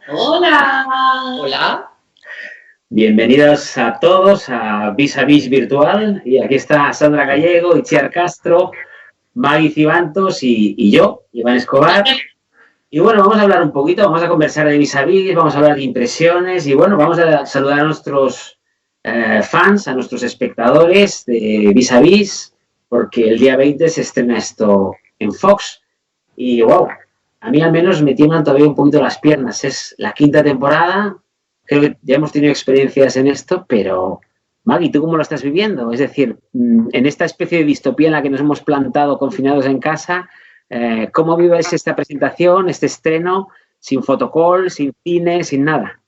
Hola. Hola. Bienvenidos a todos a Vis a Vis Virtual. Y aquí está Sandra Gallego, Itziar Castro, Magui Cibantos y yo, Iván Escobar. Y bueno, vamos a hablar un poquito, vamos a conversar de Vis a Vis, vamos a hablar de impresiones y bueno, vamos a saludar a nuestros fans, a nuestros espectadores de Vis a Vis, porque el día 20 se estrena esto en Fox. Y wow, a mí al menos me tiemblan todavía un poquito las piernas. Es la 5ª temporada, creo que ya hemos tenido experiencias en esto, pero Magui, ¿tú cómo lo estás viviendo? Es decir, en esta especie de distopía en la que nos hemos plantado confinados en casa, ¿cómo vives esta presentación, este estreno, sin fotocall, sin cine, sin nada?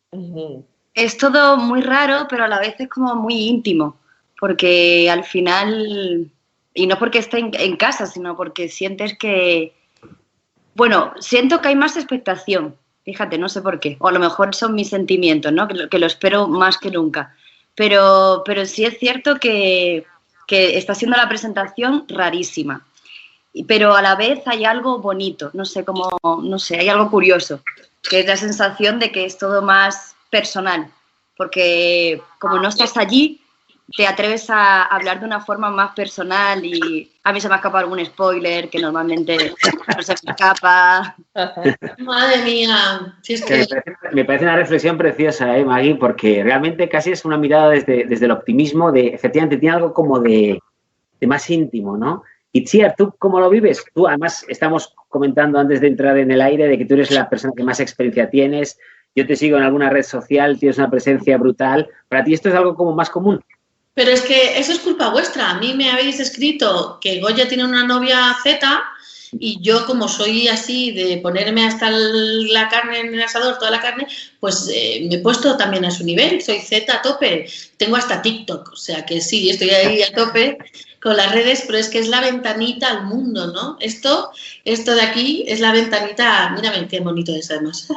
Es todo muy raro, pero a la vez es como muy íntimo, porque al final, y no porque esté en casa, sino porque sientes que, bueno, siento que hay más expectación, fíjate, no sé por qué, o a lo mejor son mis sentimientos, ¿no? Que lo espero más que nunca, pero sí es cierto que está siendo la presentación rarísima, pero a la vez hay algo bonito, no sé, hay algo curioso, que es la sensación de que es todo más personal, porque como no estás allí, te atreves a hablar de una forma más personal y a mí se me ha escapado algún spoiler que normalmente no se me escapa. Madre mía. Si es que... Me parece una reflexión preciosa, Magui, porque realmente casi es una mirada desde el optimismo de, efectivamente, tiene algo como de más íntimo, ¿no? Y Itziar, ¿tú cómo lo vives? Tú, además, estamos comentando antes de entrar en el aire de que tú eres la persona que más experiencia tienes. Yo te sigo en alguna red social, tienes una presencia brutal. ¿Para ti esto es algo como más común? Pero es que eso es culpa vuestra. A mí me habéis escrito que Goya tiene una novia Z y yo, como soy así de ponerme hasta la carne en el asador, toda la carne, pues me he puesto también a su nivel. Soy Z a tope. Tengo hasta TikTok, o sea que sí, estoy ahí a tope con las redes, pero es que es la ventanita al mundo, ¿no? Esto de aquí es la ventanita, mírame qué bonito es además,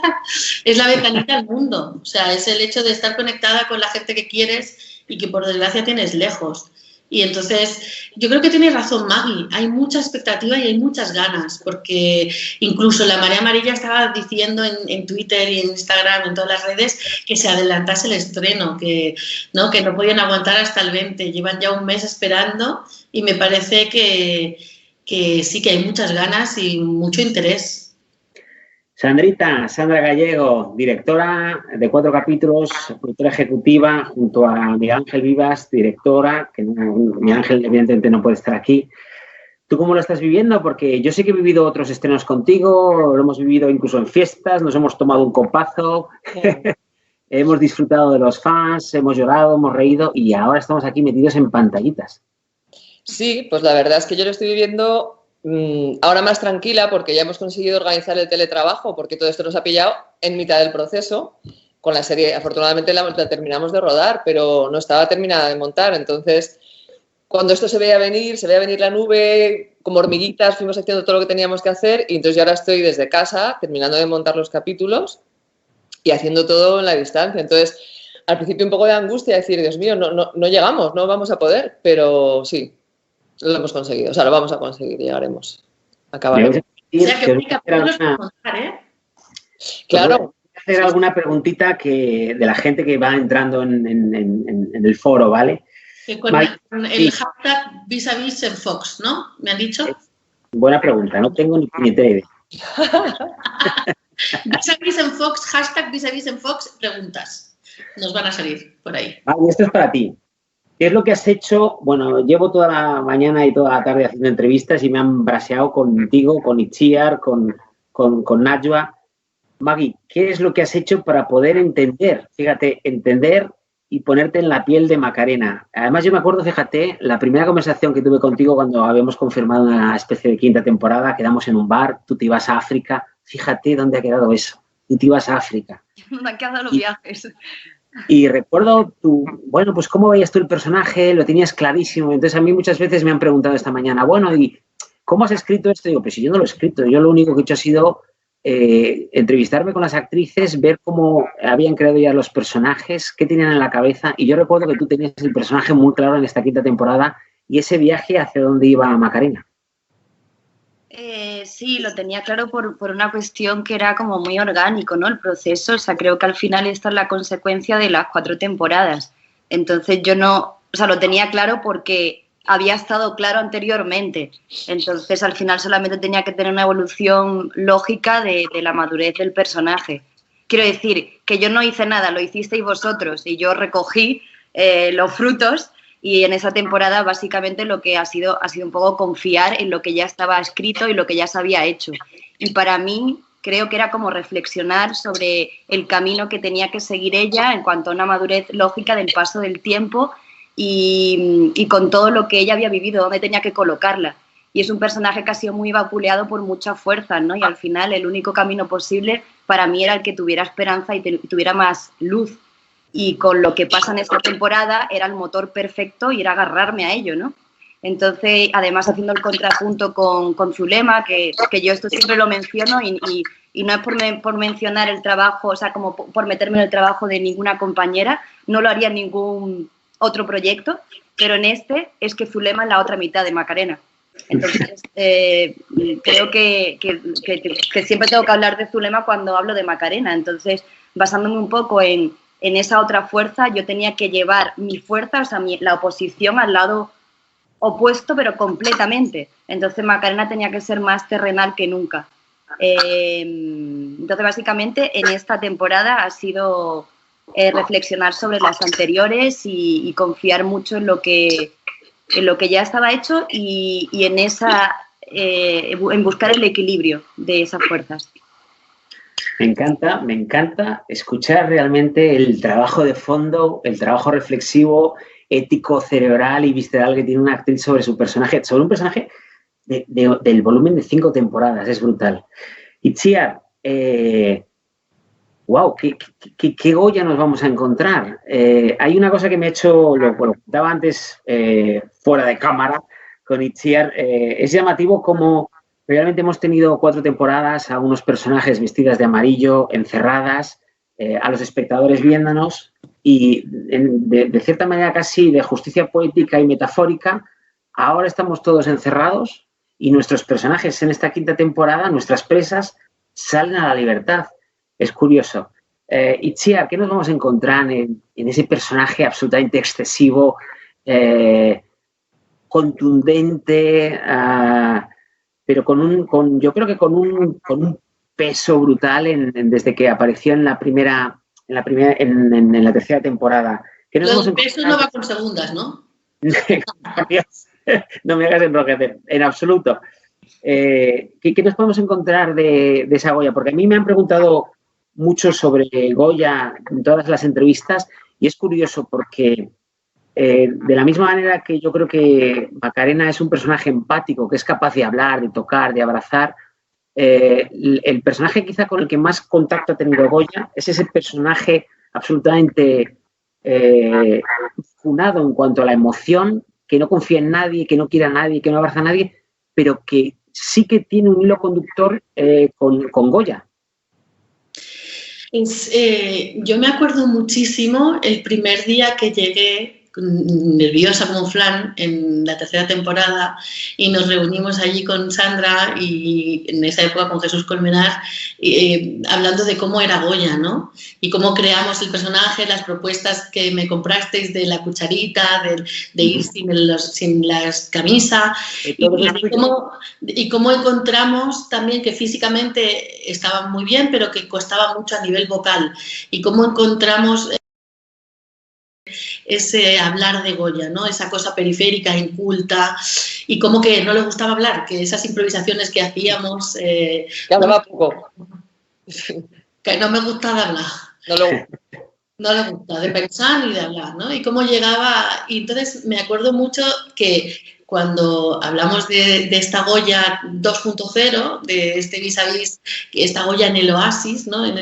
es la ventanita al mundo, o sea, es el hecho de estar conectada con la gente que quieres y que por desgracia tienes lejos. Y entonces, yo creo que tienes razón, Magui, hay mucha expectativa y hay muchas ganas, porque incluso la Marea Amarilla estaba diciendo en Twitter y en Instagram, en todas las redes, que se adelantase el estreno, que no podían aguantar hasta el 20, llevan ya un mes esperando y me parece que sí que hay muchas ganas y mucho interés. Sandra Gallego, directora de 4 capítulos, productora ejecutiva, junto a Miguel Ángel Vivas, directora, que Miguel Ángel evidentemente no puede estar aquí. ¿Tú cómo lo estás viviendo? Porque yo sé que he vivido otros estrenos contigo, lo hemos vivido incluso en fiestas, nos hemos tomado un copazo, hemos disfrutado de los fans, hemos llorado, hemos reído y ahora estamos aquí metidos en pantallitas. Sí, pues la verdad es que yo lo estoy viviendo ahora más tranquila porque ya hemos conseguido organizar el teletrabajo, porque todo esto nos ha pillado en mitad del proceso. Con la serie, afortunadamente la terminamos de rodar, pero no estaba terminada de montar. Entonces, cuando esto se veía venir la nube, como hormiguitas, fuimos haciendo todo lo que teníamos que hacer y entonces yo ahora estoy desde casa terminando de montar los capítulos y haciendo todo en la distancia. Entonces, al principio un poco de angustia, decir, Dios mío, no llegamos, no vamos a poder, pero sí. Lo hemos conseguido, o sea, lo vamos a conseguir, llegaremos, acabaremos. O sea, que única capítulos para contar, ¿eh? Claro. Voy a hacer alguna preguntita de la gente que va entrando en el foro, ¿vale? Que con el hashtag Vis a Vis en Fox, ¿no? ¿Me han dicho? Buena pregunta, no tengo ni idea. Vis a Vis en Fox, hashtag Vis a Vis en Fox, preguntas. Nos van a salir por ahí. Vale, esto es para ti. ¿Qué es lo que has hecho? Bueno, llevo toda la mañana y toda la tarde haciendo entrevistas y me han braseado contigo, con Itziar, con Najwa. Magui, ¿qué es lo que has hecho para poder entender? Fíjate, entender y ponerte en la piel de Macarena. Además, yo me acuerdo, fíjate, la primera conversación que tuve contigo cuando habíamos confirmado una especie de 5ª temporada, quedamos en un bar, tú te ibas a África. Fíjate dónde ha quedado eso. Tú te ibas a África. ¿Dónde han quedado los viajes? Y recuerdo bueno, pues cómo veías tú el personaje, lo tenías clarísimo. Entonces a mí muchas veces me han preguntado esta mañana, bueno, ¿y cómo has escrito esto? Y digo, pues si yo no lo he escrito, yo lo único que he hecho ha sido entrevistarme con las actrices, ver cómo habían creado ya los personajes, qué tenían en la cabeza. Y yo recuerdo que tú tenías el personaje muy claro en esta 5ª temporada y ese viaje hacia dónde iba Macarena. Sí, lo tenía claro por una cuestión que era como muy orgánico, ¿no? El proceso, o sea, creo que al final esta es la consecuencia de las 4 temporadas. Entonces yo no, o sea, lo tenía claro porque había estado claro anteriormente. Entonces al final solamente tenía que tener una evolución lógica de la madurez del personaje. Quiero decir que yo no hice nada, lo hicisteis vosotros y yo recogí los frutos. Y en esa temporada básicamente lo que ha sido un poco confiar en lo que ya estaba escrito y lo que ya se había hecho. Y para mí creo que era como reflexionar sobre el camino que tenía que seguir ella en cuanto a una madurez lógica del paso del tiempo y con todo lo que ella había vivido, dónde tenía que colocarla. Y es un personaje que ha sido muy vapuleado por muchas fuerzas, ¿no? Y al final el único camino posible para mí era el que tuviera esperanza y tuviera más luz. Y con lo que pasa en esta temporada era el motor perfecto y era agarrarme a ello, ¿no? Entonces, además haciendo el contrapunto con Zulema, que yo esto siempre lo menciono y no es por mencionar el trabajo, o sea, como por meterme en el trabajo de ninguna compañera, no lo haría en ningún otro proyecto, pero en este es que Zulema es la otra mitad de Macarena. Entonces, creo que siempre tengo que hablar de Zulema cuando hablo de Macarena. Entonces, basándome un poco en esa otra fuerza, yo tenía que llevar mi fuerza, o sea, la oposición al lado opuesto, pero completamente. Entonces Macarena tenía que ser más terrenal que nunca. Entonces, básicamente, en esta temporada ha sido reflexionar sobre las anteriores y confiar mucho en lo que ya estaba hecho y en buscar el equilibrio de esas fuerzas. Me encanta escuchar realmente el trabajo de fondo, el trabajo reflexivo, ético, cerebral y visceral que tiene una actriz sobre su personaje, sobre un personaje del volumen de 5 temporadas, es brutal. Itziar, wow, ¿qué Goya nos vamos a encontrar? Hay una cosa que me ha hecho, lo contaba antes fuera de cámara con Itziar, es llamativo como realmente hemos tenido 4 temporadas a unos personajes vestidas de amarillo, encerradas, a los espectadores viéndonos y de cierta manera casi de justicia poética y metafórica, ahora estamos todos encerrados y nuestros personajes en esta 5ª temporada, nuestras presas, salen a la libertad. Es curioso. Itziar, ¿qué nos vamos a encontrar en ese personaje absolutamente excesivo, contundente, pero yo creo que con un peso brutal desde que apareció en la 3ª temporada? Lo del peso no va con segundas, ¿no? No me hagas enrojecer, en absoluto. ¿Qué nos podemos encontrar de esa Goya? Porque a mí me han preguntado mucho sobre Goya en todas las entrevistas y es curioso porque de la misma manera que yo creo que Macarena es un personaje empático, que es capaz de hablar, de tocar, de abrazar, el personaje quizá con el que más contacto ha tenido Goya es ese personaje absolutamente funado en cuanto a la emoción, que no confía en nadie, que no quiere a nadie, que no abraza a nadie, pero que sí que tiene un hilo conductor con Goya. Yo me acuerdo muchísimo el primer día que llegué nerviosa como flan en la 3ª temporada y nos reunimos allí con Sandra y en esa época con Jesús Colmenar hablando de cómo era Goya, ¿no? Y cómo creamos el personaje, las propuestas que me comprasteis de la cucharita, de ir sin las camisas y cómo encontramos también que físicamente estaba muy bien pero que costaba mucho a nivel vocal y cómo encontramos ese hablar de Goya, ¿no? Esa cosa periférica, inculta, y como que no le gustaba hablar, que esas improvisaciones que hacíamos... que hablaba poco. Que no me gustaba hablar. No le gusta, de pensar ni de hablar, ¿no? Y cómo llegaba... Y entonces me acuerdo mucho que cuando hablamos de esta Goya 2.0, de este vis a vis, esta Goya en el oasis, ¿no? En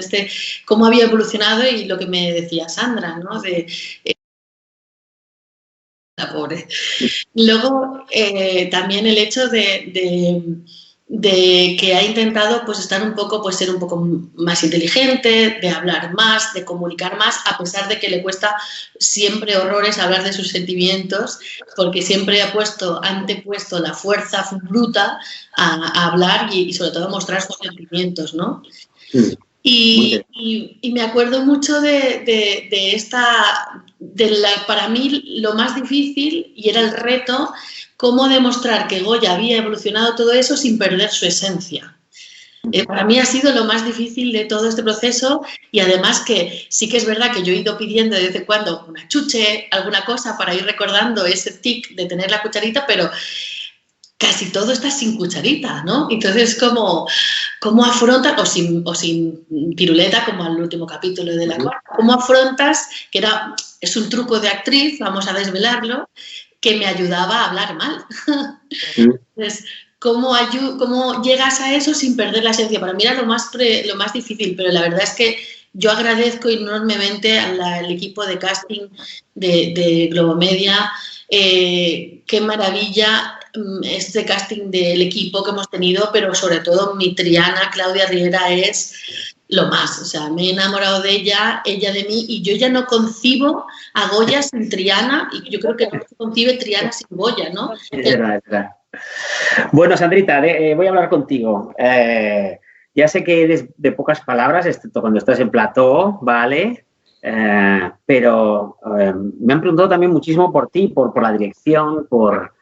cómo había evolucionado y lo que me decía Sandra, ¿no? La pobre. Luego, también el hecho de de que ha intentado pues estar un poco, pues ser un poco más inteligente, de hablar más, de comunicar más, a pesar de que le cuesta siempre horrores hablar de sus sentimientos, porque siempre ha antepuesto la fuerza bruta a hablar y sobre todo a mostrar sus sentimientos, ¿no? Sí. Y me acuerdo mucho para mí lo más difícil, y era el reto, cómo demostrar que Goya había evolucionado todo eso sin perder su esencia. Para mí ha sido lo más difícil de todo este proceso, y además que sí que es verdad que yo he ido pidiendo de vez en cuando una chuche, alguna cosa para ir recordando ese tic de tener la cucharita, pero casi todo está sin cucharita, ¿no? Entonces, ¿cómo afrontas, o sin piruleta, como al último capítulo de la cuarta, cómo afrontas, que es un truco de actriz, vamos a desvelarlo, que me ayudaba a hablar mal? Entonces, ¿cómo llegas a eso sin perder la esencia? Para mí era lo más difícil, pero la verdad es que yo agradezco enormemente al equipo de casting de Globomedia. Qué maravilla este casting del equipo que hemos tenido, pero sobre todo mi Triana, Claudia Riera, es lo más. O sea, me he enamorado de ella de mí, y yo ya no concibo a Goya sin Triana, y yo creo que no se concibe Triana sin Goya, ¿no? Es verdad. Bueno, Sandrita, voy a hablar contigo. Ya sé que eres de pocas palabras, excepto cuando estás en plató, ¿vale? Pero me han preguntado también muchísimo por ti, por la dirección, por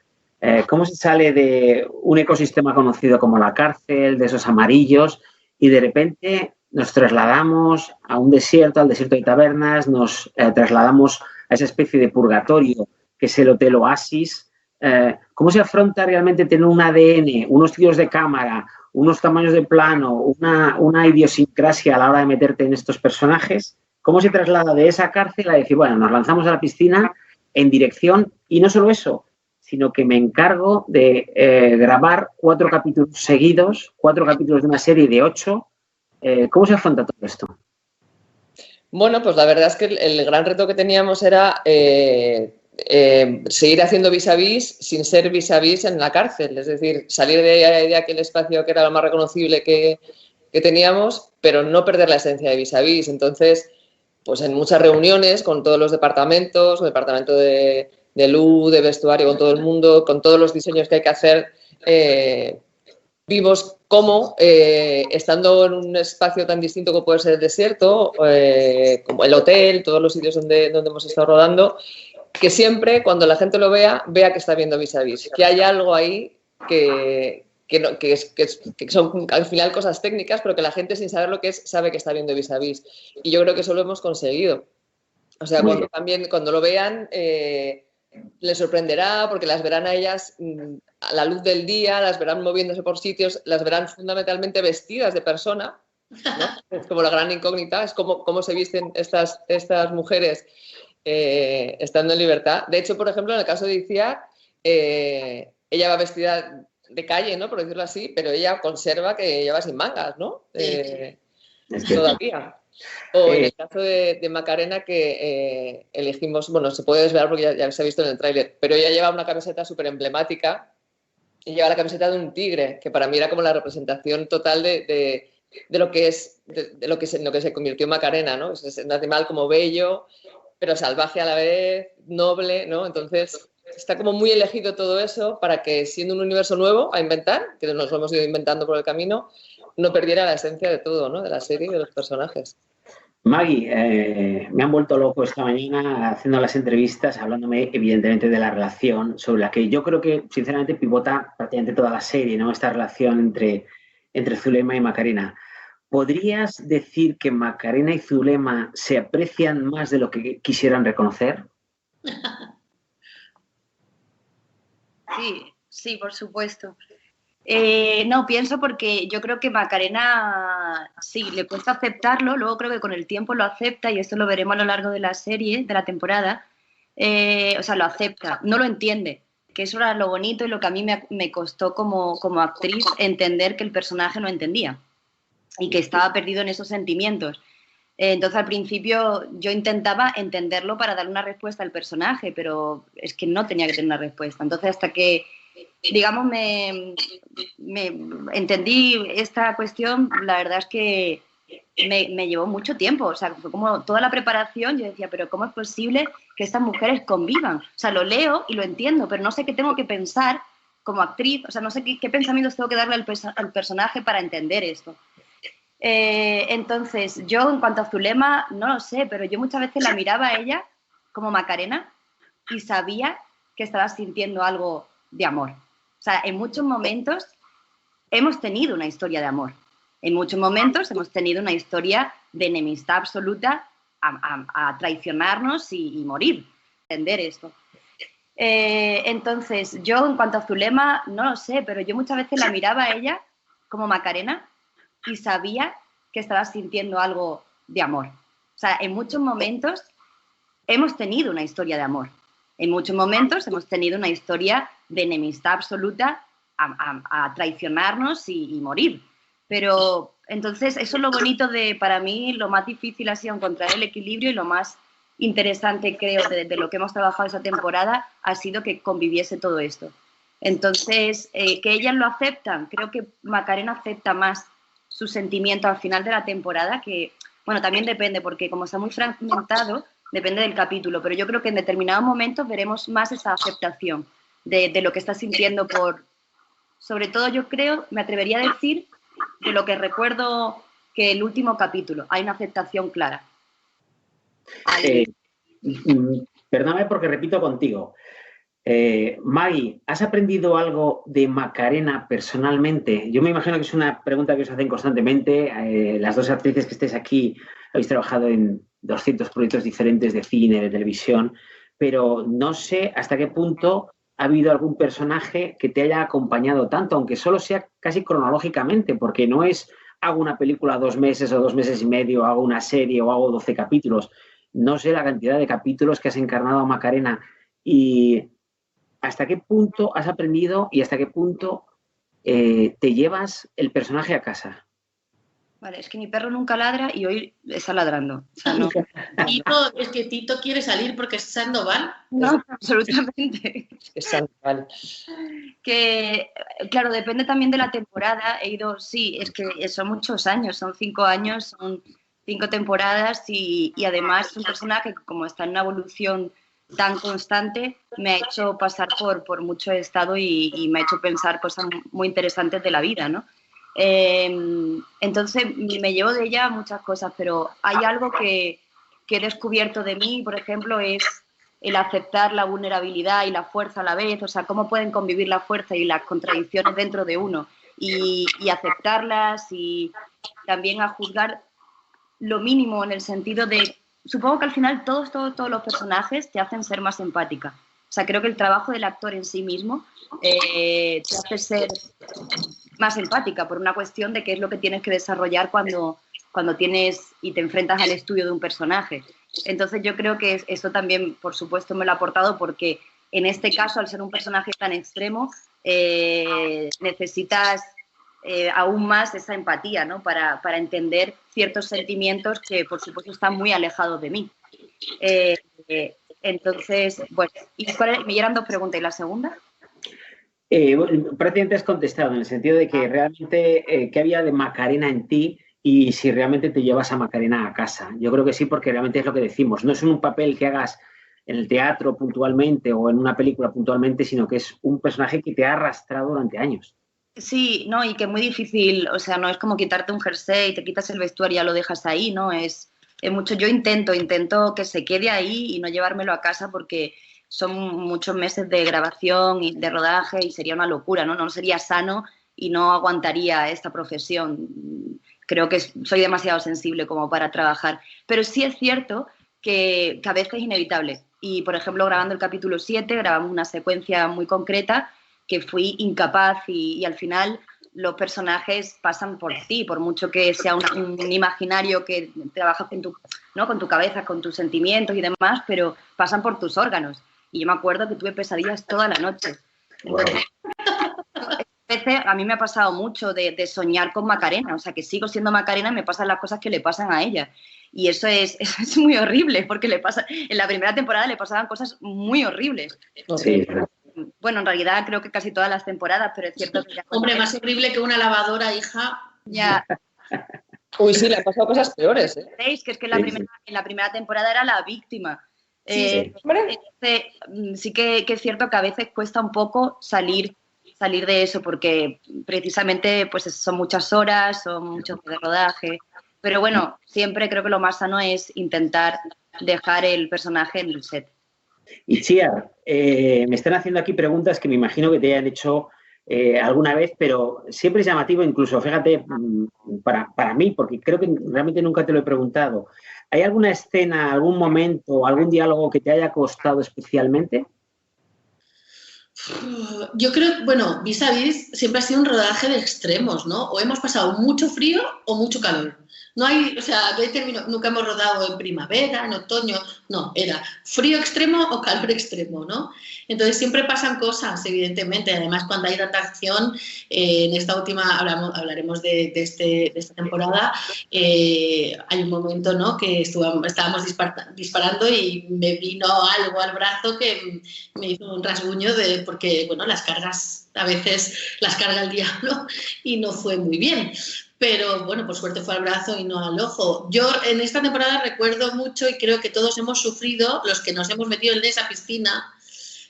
cómo se sale de un ecosistema conocido como la cárcel, de esos amarillos, y de repente nos trasladamos a un desierto, al desierto de tabernas, nos trasladamos a esa especie de purgatorio que es el Hotel Oasis. ¿Cómo se afronta realmente tener un ADN, unos tiros de cámara, unos tamaños de plano, una idiosincrasia a la hora de meterte en estos personajes? ¿Cómo se traslada de esa cárcel a decir, bueno, nos lanzamos a la piscina en dirección? Y no solo eso, sino que me encargo de grabar 4 capítulos seguidos, 4 capítulos de una serie de 8. ¿Cómo se afronta todo esto? Bueno, pues la verdad es que el gran reto que teníamos era seguir haciendo vis a vis sin ser vis a vis en la cárcel. Es decir, salir de aquel espacio que era lo más reconocible que teníamos, pero no perder la esencia de vis a vis. Entonces, pues en muchas reuniones con todos los departamentos, el departamento de luz, de vestuario, con todo el mundo, con todos los diseños que hay que hacer, vimos cómo, estando en un espacio tan distinto como puede ser el desierto, como el hotel, todos los sitios donde hemos estado rodando, que siempre cuando la gente lo vea que está viendo vis a vis, que hay algo ahí que son al final cosas técnicas, pero que la gente, sin saber lo que es, sabe que está viendo vis a vis. Y yo creo que eso lo hemos conseguido. O sea, cuando lo vean, les sorprenderá, porque las verán a ellas a la luz del día, las verán moviéndose por sitios, las verán fundamentalmente vestidas de persona, ¿no? Es como la gran incógnita, es cómo se visten estas mujeres estando en libertad. De hecho, por ejemplo, en el caso de Itziar, ella va vestida de calle, ¿no? Por decirlo así, pero ella conserva que lleva sin mangas, ¿no? Todavía. O en el caso de Macarena, que elegimos, bueno, se puede desvelar porque ya se ha visto en el tráiler, pero ella lleva una camiseta súper emblemática, y lleva la camiseta de un tigre, que para mí era como la representación total de lo que es, de lo que se convirtió en Macarena, ¿no? Es un animal como bello, pero salvaje a la vez, noble, ¿no? Entonces está como muy elegido todo eso para que, siendo un universo nuevo a inventar, que nos lo hemos ido inventando por el camino, no perdiera la esencia de todo, ¿no? De la serie y de los personajes. Maggie, me han vuelto loco esta mañana haciendo las entrevistas, hablándome evidentemente de la relación sobre la que yo creo que sinceramente pivota prácticamente toda la serie, ¿no? Esta relación entre Zulema y Macarena. ¿Podrías decir que Macarena y Zulema se aprecian más de lo que quisieran reconocer? Sí, por supuesto. No, pienso porque yo creo que Macarena sí, le cuesta aceptarlo, luego creo que con el tiempo lo acepta, y esto lo veremos a lo largo de la serie, de la temporada. O sea, lo acepta, no lo entiende, que eso era lo bonito y lo que a mí me costó como actriz entender, que el personaje no entendía y que estaba perdido en esos sentimientos. Entonces, al principio yo intentaba entenderlo para dar una respuesta al personaje, pero es que no tenía que tener una respuesta. Entonces, hasta que digamos, me entendí esta cuestión, la verdad es que me llevó mucho tiempo, o sea, fue como toda la preparación, yo decía, pero ¿cómo es posible que estas mujeres convivan? O sea, lo leo y lo entiendo, pero no sé qué tengo que pensar como actriz, o sea, no sé qué pensamientos tengo que darle al personaje para entender esto. Entonces, yo en cuanto a Zulema, no lo sé, pero yo muchas veces la miraba a ella como Macarena y sabía que estaba sintiendo algo de amor. O sea, en muchos momentos hemos tenido una historia de amor. En muchos momentos hemos tenido una historia de enemistad absoluta a traicionarnos y morir. Entender esto. Entonces, yo en cuanto a Zulema, no lo sé, pero yo muchas veces la miraba a ella como Macarena y sabía que estaba sintiendo algo de amor. O sea, en muchos momentos hemos tenido una historia de amor. En muchos momentos hemos tenido una historia de enemistad absoluta a traicionarnos y morir. Pero entonces eso es lo bonito para mí, lo más difícil ha sido encontrar el equilibrio y lo más interesante, creo, de lo que hemos trabajado esa temporada ha sido que conviviese todo esto. Entonces, que ellas lo aceptan, creo que Macarena acepta más sus sentimientos al final de la temporada, que, bueno, también depende, porque como está muy fragmentado, depende del capítulo, pero yo creo que en determinados momentos veremos más esa aceptación de lo que está sintiendo sobre todo yo creo, me atrevería a decir, de lo que recuerdo que el último capítulo, hay una aceptación clara. Perdóname porque repito contigo. Maggie, ¿has aprendido algo de Macarena personalmente? Yo me imagino que es una pregunta que os hacen constantemente. Las dos actrices que estéis aquí habéis trabajado en 200 proyectos diferentes de cine, de televisión, pero no sé hasta qué punto ha habido algún personaje que te haya acompañado tanto, aunque solo sea casi cronológicamente, porque no es hago una película 2 meses o 2 meses y medio, hago una serie o hago 12 capítulos. No sé la cantidad de capítulos que has encarnado a Macarena y hasta qué punto has aprendido y hasta qué punto te llevas el personaje a casa. Vale, es que mi perro nunca ladra y hoy está ladrando. O sea, no. Es que Tito quiere salir porque es Sandoval. No, absolutamente. Es Sandoval. Que, claro, depende también de la temporada. Sí, es que son muchos años, son 5 años, son 5 temporadas y además es un personaje que como está en una evolución tan constante, me ha hecho pasar por mucho estado y me ha hecho pensar cosas muy interesantes de la vida, ¿no? Entonces me llevo de ella muchas cosas, pero hay algo que he descubierto de mí, por ejemplo, es el aceptar la vulnerabilidad y la fuerza a la vez, o sea, cómo pueden convivir la fuerza y las contradicciones dentro de uno y aceptarlas y también a juzgar lo mínimo en el sentido de, supongo que al final todos los personajes te hacen ser más empática. O sea, creo que el trabajo del actor en sí mismo te hace ser más empática por una cuestión de qué es lo que tienes que desarrollar cuando tienes y te enfrentas al estudio de un personaje. Entonces yo creo que eso también, por supuesto, me lo ha aportado porque en este caso, al ser un personaje tan extremo, necesitas aún más esa empatía, ¿no? Para entender ciertos sentimientos que, por supuesto, están muy alejados de mí. Entonces, bueno, me eran 2 preguntas. ¿Y la segunda? Prácticamente has contestado en el sentido de que realmente qué había de Macarena en ti y si realmente te llevas a Macarena a casa. Yo creo que sí, porque realmente es lo que decimos. No es un papel que hagas en el teatro puntualmente o en una película puntualmente, sino que es un personaje que te ha arrastrado durante años. Sí, no, y que es muy difícil, o sea, no es como quitarte un jersey, te quitas el vestuario y ya lo dejas ahí, ¿no? Es mucho, yo intento que se quede ahí y no llevármelo a casa porque son muchos meses de grabación y de rodaje y sería una locura, ¿no? No sería sano y no aguantaría esta profesión. Creo que soy demasiado sensible como para trabajar. Pero sí es cierto que a veces es inevitable. Y, por ejemplo, grabando el capítulo 7, grabamos una secuencia muy concreta que fui incapaz y al final los personajes pasan por ti, por mucho que sea un imaginario que trabajas con tu cabeza, con tus sentimientos y demás, pero pasan por tus órganos. Y yo me acuerdo que tuve pesadillas toda la noche. Entonces, a mí me ha pasado mucho de soñar con Macarena, o sea, que sigo siendo Macarena y me pasan las cosas que le pasan a ella. Y eso es muy horrible, porque en la primera temporada le pasaban cosas muy horribles. Sí. bueno, en realidad creo que casi todas las temporadas, pero es cierto que... Hombre, más horrible que una lavadora, hija. Ya. Uy, sí, le han pasado cosas peores, ¿eh? ¿Veis? Que es que en la primera temporada era la víctima. Sí. Sí que es cierto que a veces cuesta un poco salir de eso, porque precisamente pues son muchas horas, son muchos de rodaje. Pero bueno, siempre creo que lo más sano es intentar dejar el personaje en el set. Y Chiar, me están haciendo aquí preguntas que me imagino que te hayan hecho alguna vez, pero siempre es llamativo, incluso, fíjate, para mí, porque creo que realmente nunca te lo he preguntado. ¿Hay alguna escena, algún momento, algún diálogo que te haya costado especialmente? Yo creo, bueno, Vis a Vis siempre ha sido un rodaje de extremos, ¿no? O hemos pasado mucho frío o mucho calor. No hay, o sea, no hay término, nunca hemos rodado en primavera, en otoño, no, era frío extremo o calor extremo, ¿no? Entonces siempre pasan cosas, evidentemente. Además, cuando hay tanta acción, en esta última hablaremos de esta temporada, hay un momento, ¿no?, que estábamos disparando y me vino algo al brazo que me hizo un rasguño porque, bueno, las cargas, a veces las carga el diablo y no fue muy bien. Pero bueno, por suerte fue al brazo y no al ojo. Yo en esta temporada recuerdo mucho, y creo que todos hemos sufrido, los que nos hemos metido en esa piscina,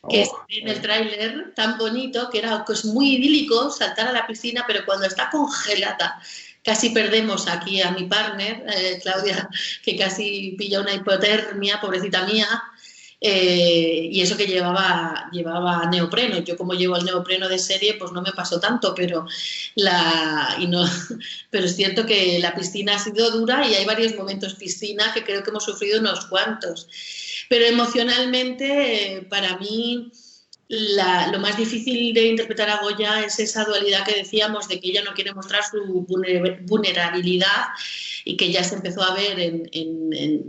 que es en el tráiler tan bonito, que era pues, muy idílico saltar a la piscina, pero cuando está congelada, casi perdemos aquí a mi partner, Claudia, que casi pilla una hipotermia, pobrecita mía. Y eso que llevaba neopreno. Yo como llevo el neopreno de serie, pues no me pasó tanto, pero es cierto que la piscina ha sido dura y hay varios momentos piscina que creo que hemos sufrido unos cuantos. Pero emocionalmente, para mí, lo más difícil de interpretar a Goya es esa dualidad que decíamos de que ella no quiere mostrar su vulnerabilidad y que ya se empezó a ver en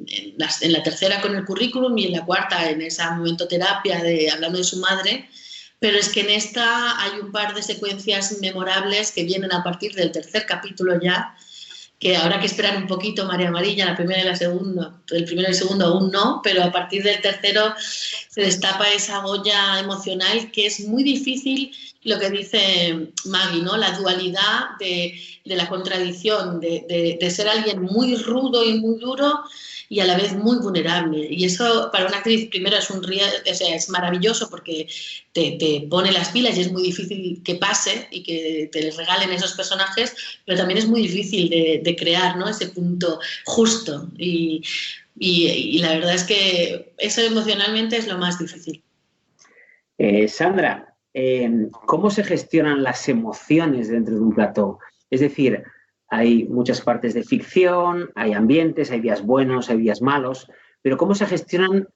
la tercera con el currículum y en la cuarta en esa momentoterapia hablando de su madre, pero es que en esta hay un par de secuencias memorables que vienen a partir del tercer capítulo ya, que habrá que esperar un poquito, María Amarilla, la primera y la segunda, el primero y el segundo aún no, pero a partir del tercero se destapa esa Goya emocional que es muy difícil, lo que dice Maggie, ¿no? La dualidad de la contradicción, de ser alguien muy rudo y muy duro y a la vez muy vulnerable. Y eso para una actriz primero es maravilloso porque te pone las pilas y es muy difícil que pase y que te regalen esos personajes, pero también es muy difícil de crear, ¿no?, ese punto justo. Y la verdad es que eso emocionalmente es lo más difícil. Sandra, ¿cómo se gestionan las emociones dentro de un plató? Es decir, hay muchas partes de ficción, hay ambientes, hay días buenos, hay días malos, pero ¿cómo se gestionan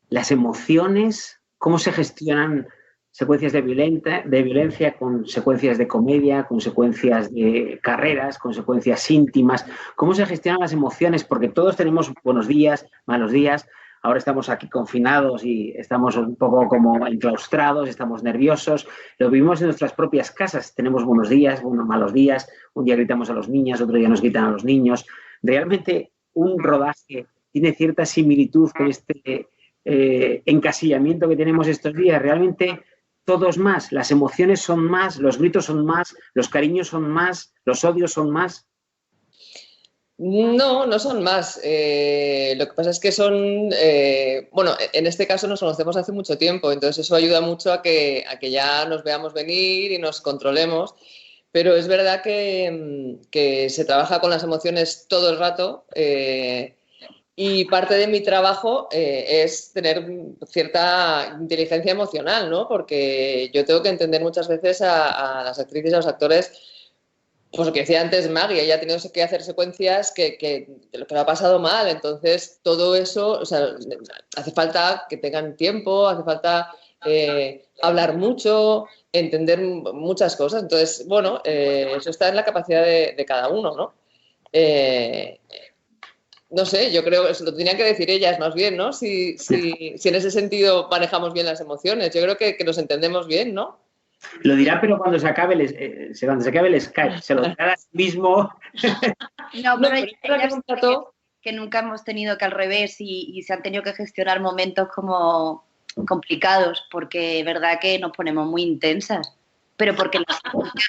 las emociones? ¿Cómo se gestionan secuencias de violencia con secuencias de comedia, con secuencias de carreras, con secuencias íntimas? ¿Cómo se gestionan las emociones? Porque todos tenemos buenos días, malos días. Ahora estamos aquí confinados y estamos un poco como enclaustrados, estamos nerviosos. Lo vivimos en nuestras propias casas. Tenemos buenos días, malos días. Un día gritamos a los niños, otro día nos gritan a los niños. Realmente un rodaje tiene cierta similitud con este encasillamiento que tenemos estos días. Realmente todo es más. Las emociones son más, los gritos son más, los cariños son más, los odios son más. No, no son más. Lo que pasa es que son, bueno, en este caso nos conocemos hace mucho tiempo, entonces eso ayuda mucho a que ya nos veamos venir y nos controlemos, pero es verdad que se trabaja con las emociones todo el rato y parte de mi trabajo es tener cierta inteligencia emocional, ¿no? Porque yo tengo que entender muchas veces a las actrices y a los actores. Pues lo que decía antes Maggie, ella ha tenido que hacer secuencias que lo ha pasado mal, entonces todo eso, o sea, hace falta que tengan tiempo, hace falta hablar mucho, entender muchas cosas, entonces, bueno, eso está en la capacidad de cada uno, ¿no? No sé, yo creo que eso lo tenían que decir ellas más bien, ¿no? Si en ese sentido manejamos bien las emociones, yo creo que nos entendemos bien, ¿no? Lo dirá, pero cuando se acabe el Skype, se lo dirá a sí mismo. No, pero ella que nunca hemos tenido que al revés y se han tenido que gestionar momentos como complicados, porque es verdad que nos ponemos muy intensas, pero porque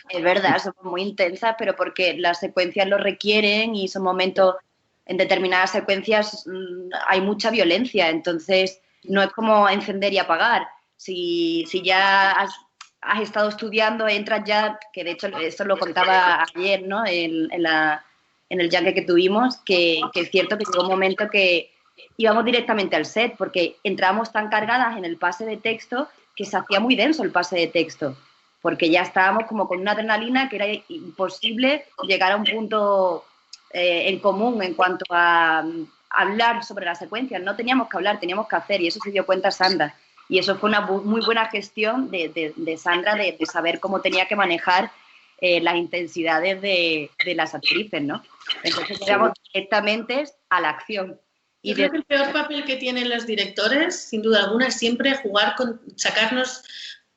es verdad, somos muy intensas, pero porque las secuencias lo requieren y son momentos, en determinadas secuencias hay mucha violencia, entonces no es como encender y apagar. Si ya has estado estudiando, entras ya, que de hecho esto lo contaba ayer, ¿no? En el Yankee que tuvimos, que es cierto que llegó un momento que íbamos directamente al set, porque entrábamos tan cargadas en el pase de texto que se hacía muy denso el pase de texto, porque ya estábamos como con una adrenalina que era imposible llegar a un punto en común en cuanto a hablar sobre las secuencias. No teníamos que hablar, teníamos que hacer, y eso se dio cuenta Sandra. Y eso fue una muy buena gestión de Sandra, de saber cómo tenía que manejar las intensidades de las actrices, ¿no? Entonces llegamos directamente a la acción. Yo creo que el peor papel que tienen los directores, sin duda alguna, es siempre jugar con sacarnos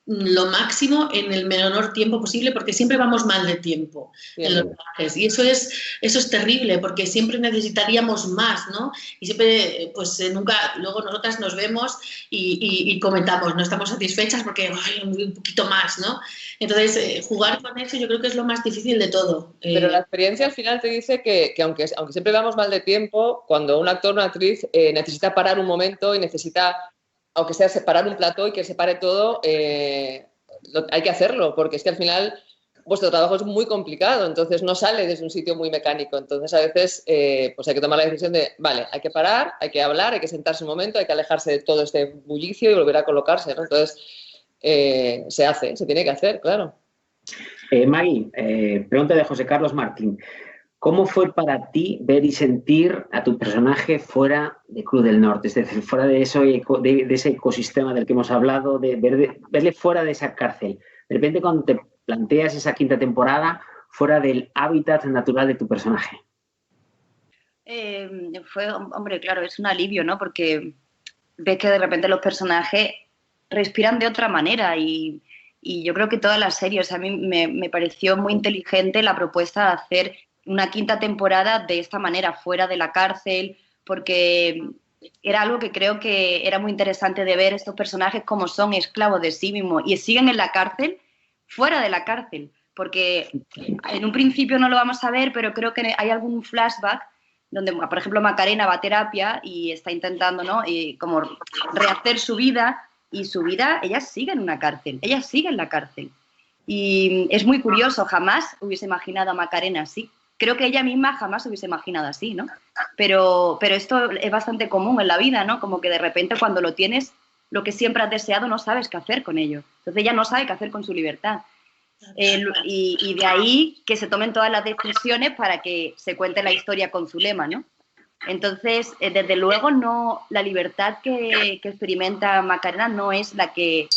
lo máximo en el menor tiempo posible, porque siempre vamos mal de tiempo en los rodajes, y eso es terrible, porque siempre necesitaríamos más, ¿no? Y siempre, pues nunca, luego nosotras nos vemos y comentamos, no estamos satisfechas porque hay un poquito más, ¿no? Entonces, jugar con eso yo creo que es lo más difícil de todo. Pero la experiencia al final te dice que aunque siempre vamos mal de tiempo, cuando un actor o una actriz necesita parar un momento y necesita, aunque sea separar un plató y que separe todo, hay que hacerlo, porque es que al final vuestro trabajo es muy complicado, entonces no sale desde un sitio muy mecánico. Entonces a veces pues hay que tomar la decisión de, vale, hay que parar, hay que hablar, hay que sentarse un momento, hay que alejarse de todo este bullicio y volver a colocarse, ¿no? Entonces se tiene que hacer, claro. Maggie, pregunta de José Carlos Martín. ¿Cómo fue para ti ver y sentir a tu personaje fuera de Cruz del Norte? Es decir, fuera de ese ecosistema del que hemos hablado, de verle fuera de esa cárcel. De repente, cuando te planteas esa 5ª temporada, fuera del hábitat natural de tu personaje. Hombre, claro, es un alivio, ¿no? Porque ves que de repente los personajes respiran de otra manera y yo creo que todas las series, a mí me pareció muy inteligente la propuesta de hacer una 5ª temporada de esta manera, fuera de la cárcel, porque era algo que creo que era muy interesante de ver estos personajes como son esclavos de sí mismos y siguen en la cárcel, fuera de la cárcel, porque en un principio no lo vamos a ver, pero creo que hay algún flashback donde, por ejemplo, Macarena va a terapia y está intentando, ¿no?, y como rehacer su vida, y su vida, ella sigue en una cárcel, ella sigue en la cárcel. Y es muy curioso, jamás hubiese imaginado a Macarena así. Creo que ella misma jamás hubiese imaginado así, ¿no? Pero esto es bastante común en la vida, ¿no? Como que de repente cuando lo tienes, lo que siempre has deseado, no sabes qué hacer con ello. Entonces ella no sabe qué hacer con su libertad. Y de ahí que se tomen todas las decisiones para que se cuente la historia con Zulema, ¿no? Entonces, desde luego, la libertad que experimenta Macarena no es la que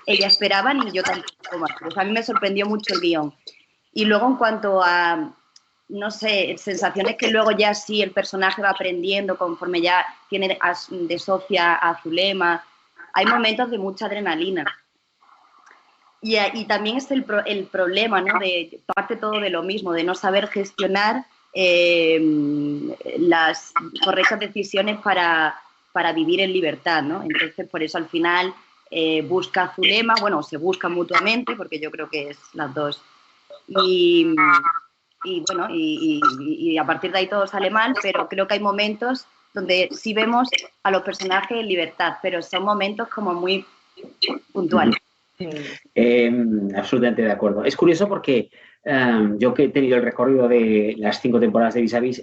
ella esperaba, ni yo tampoco. Pues a mí me sorprendió mucho el guión. Y luego, en cuanto a, no sé, sensaciones que luego ya sí el personaje va aprendiendo conforme ya tiene de socia a Zulema, hay momentos de mucha adrenalina. Y también es el problema, ¿no? De parte todo de lo mismo, de no saber gestionar las correctas decisiones para vivir en libertad, ¿no? Entonces, por eso al final busca a Zulema, bueno, se buscan mutuamente, porque yo creo que es las dos. Y bueno, y a partir de ahí todo sale mal, pero creo que hay momentos donde sí vemos a los personajes en libertad, pero son momentos como muy puntuales. Absolutamente de acuerdo. Es curioso porque yo que he tenido el recorrido de las 5 temporadas de Vis a Vis,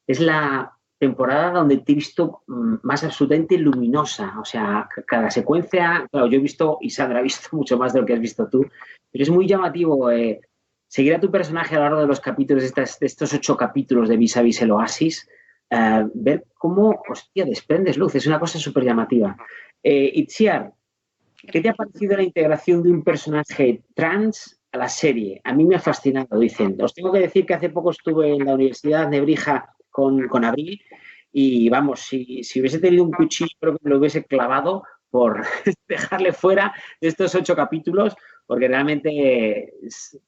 es la temporada donde te he visto más absolutamente luminosa. O sea, cada secuencia, claro, yo he visto, y Sandra ha visto mucho más de lo que has visto tú, pero es muy llamativo seguir a tu personaje a lo largo de los capítulos, de estos 8 capítulos de Vis a Vis el Oasis, ver cómo, hostia, desprendes luz. Es una cosa súper llamativa. Itziar, ¿qué te ha parecido la integración de un personaje trans a la serie? A mí me ha fascinado, dicen. Os tengo que decir que hace poco estuve en la Universidad de Nebrija con Abril y, vamos, si hubiese tenido un cuchillo, creo que lo hubiese clavado por dejarle fuera de estos 8 capítulos, porque realmente,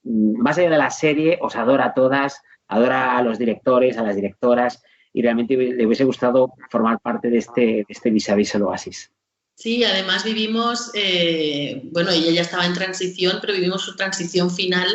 más allá de la serie, os adora a todas, adora a los directores, a las directoras, y realmente le hubiese gustado formar parte de este Vis a Vis el Oasis. Sí, además vivimos, bueno, ella ya estaba en transición, pero vivimos su transición final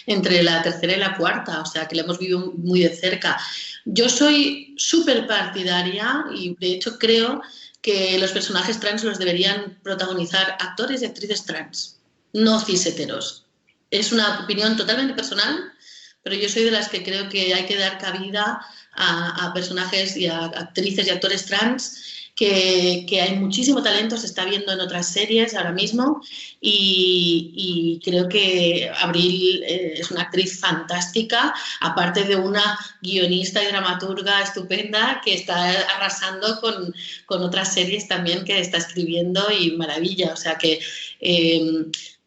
entre la tercera y la cuarta, o sea que la hemos vivido muy de cerca. Yo soy súper partidaria y de hecho creo que los personajes trans los deberían protagonizar actores y actrices trans, no cis-heteros. Es una opinión totalmente personal, pero yo soy de las que creo que hay que dar cabida a personajes y a actrices y actores trans que hay muchísimo talento, se está viendo en otras series ahora mismo y creo que Abril es una actriz fantástica, aparte de una guionista y dramaturga estupenda que está arrasando con otras series también que está escribiendo y maravilla, o sea que...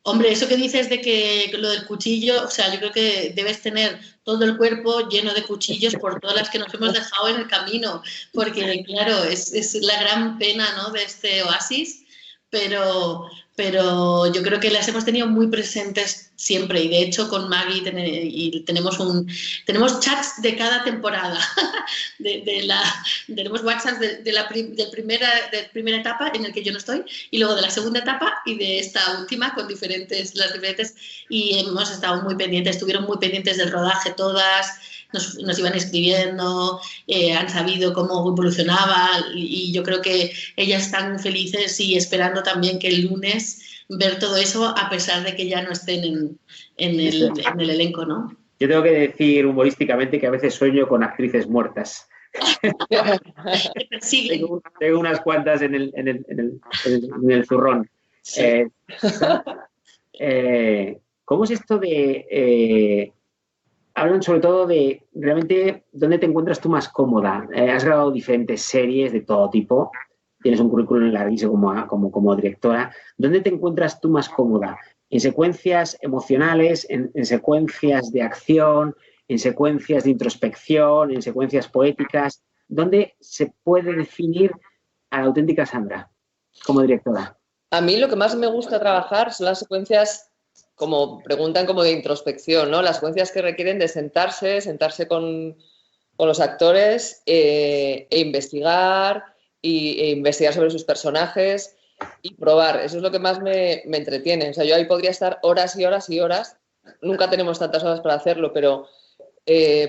Hombre, eso que dices de que lo del cuchillo, o sea, yo creo que debes tener todo el cuerpo lleno de cuchillos por todas las que nos hemos dejado en el camino, porque claro, es la gran pena, ¿no?, de este oasis, pero yo creo que las hemos tenido muy presentes siempre y de hecho con Maggie tenemos chats de cada temporada, tenemos WhatsApp de primera etapa en el que yo no estoy y luego de la segunda etapa y de esta última con las diferentes y hemos estado muy pendientes, estuvieron muy pendientes del rodaje todas. Nos iban escribiendo, han sabido cómo evolucionaba y yo creo que ellas están felices y esperando también que el lunes ver todo eso a pesar de que ya no estén en el elenco, ¿no? Yo tengo que decir humorísticamente que a veces sueño con actrices muertas. Tengo unas cuantas en el zurrón. Sí. ¿Cómo es esto de... hablan sobre todo de realmente dónde te encuentras tú más cómoda? Has grabado diferentes series de todo tipo, tienes un currículum larguísimo como directora. ¿Dónde te encuentras tú más cómoda? ¿En secuencias emocionales, en secuencias de acción, en secuencias de introspección, en secuencias poéticas? ¿Dónde se puede definir a la auténtica Sandra como directora? A mí lo que más me gusta trabajar son las secuencias, como preguntan, como de introspección, ¿no? Las secuencias que requieren de sentarse con los actores e investigar e investigar sobre sus personajes y probar. Eso es lo que más me entretiene. O sea, yo ahí podría estar horas y horas y horas. Nunca tenemos tantas horas para hacerlo, pero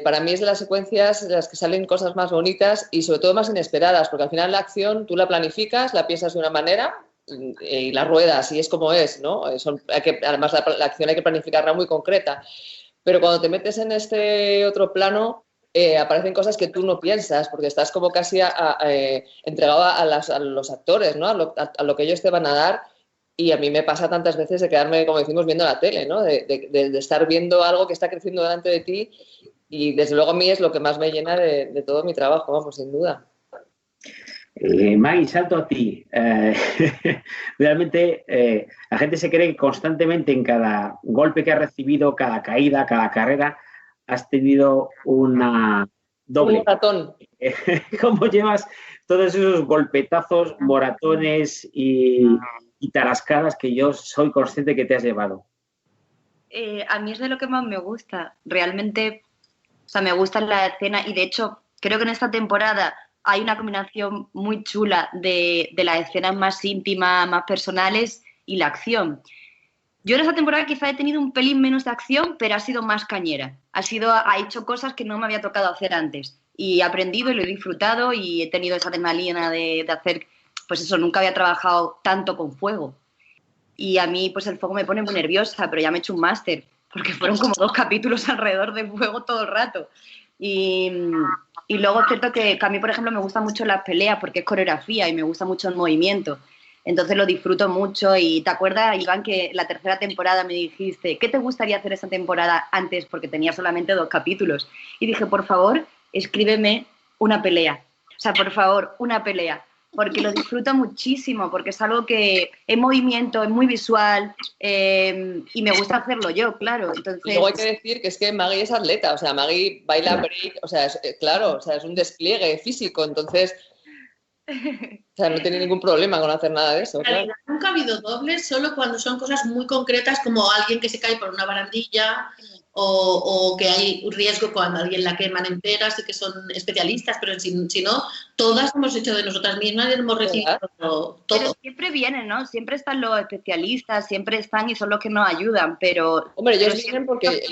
para mí es de las secuencias de las que salen cosas más bonitas y sobre todo más inesperadas, porque al final la acción tú la planificas, la piensas de una manera y la ruedas y es como es, ¿no? Además la acción hay que planificarla muy concreta, pero cuando te metes en este otro plano aparecen cosas que tú no piensas porque estás como casi entregado a los actores, ¿no? A lo que ellos te van a dar y a mí me pasa tantas veces de quedarme, como decimos, viendo la tele, ¿no? De estar viendo algo que está creciendo delante de ti y desde luego a mí es lo que más me llena de todo mi trabajo, vamos, sin duda. Maggie, salto a ti. Realmente la gente se cree que constantemente en cada golpe que has recibido, cada caída, cada carrera, has tenido una doble. Un ratón. ¿Cómo llevas todos esos golpetazos, moratones y tarascadas que yo soy consciente que te has llevado? A mí es de lo que más me gusta. Realmente, o sea, me gusta la escena y de hecho creo que en esta temporada hay una combinación muy chula de las escenas más íntimas, más personales y la acción. Yo en esta temporada quizá he tenido un pelín menos de acción, pero ha sido más cañera. Ha hecho cosas que no me había tocado hacer antes. Y he aprendido y lo he disfrutado y he tenido esa adrenalina de hacer, pues eso, nunca había trabajado tanto con fuego. Y a mí, pues el fuego me pone muy nerviosa, pero ya me he hecho un máster, porque fueron como 2 capítulos alrededor del fuego todo el rato. Y luego es cierto que a mí, por ejemplo, me gustan mucho las peleas porque es coreografía y me gusta mucho el movimiento. Entonces lo disfruto mucho y ¿te acuerdas, Iván, que la tercera temporada me dijiste ¿qué te gustaría hacer esa temporada antes? Porque tenía solamente 2 capítulos. Y dije, por favor, escríbeme una pelea. O sea, por favor, una pelea. Porque lo disfruto muchísimo, porque es algo que es movimiento, es muy visual y me gusta hacerlo yo, claro. Entonces... Y luego hay que decir que es que Maggie es atleta, o sea, Maggie baila break, o sea, claro, o sea, es un despliegue físico, entonces O sea, no tiene ningún problema con hacer nada de eso, En claro. realidad, nunca ha habido dobles, solo cuando son cosas muy concretas como alguien que se cae por una barandilla o que hay un riesgo cuando a alguien la queman enteras y que son especialistas, pero si no, todas hemos hecho de nosotras mismas y hemos recibido Pero todo. siempre vienen, ¿no? Siempre están los especialistas, siempre están y son los que nos ayudan, pero... Hombre, ellos pero vienen porque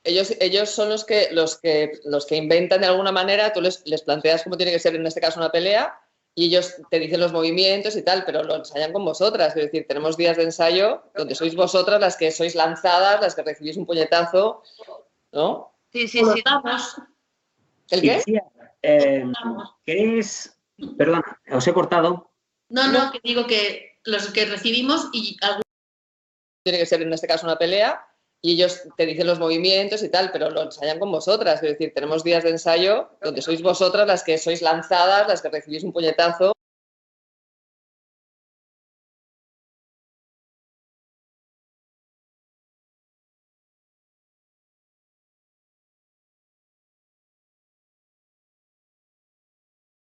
ellos son los que inventan de alguna manera, tú les planteas cómo tiene que ser en este caso una pelea y ellos te dicen los movimientos y tal, pero lo ensayan con vosotras. Es decir, tenemos días de ensayo donde sois vosotras las que sois lanzadas, las que recibís un puñetazo, ¿no? Sí, sí, O sí. los damos. ¿El qué? Itziar, ¿crees? Perdona, os he cortado. No, que digo que los que recibimos y algunos Tiene que ser en este caso una pelea y ellos te dicen los movimientos y tal, pero lo ensayan con vosotras. Es decir, tenemos días de ensayo donde sois vosotras las que sois lanzadas, las que recibís un puñetazo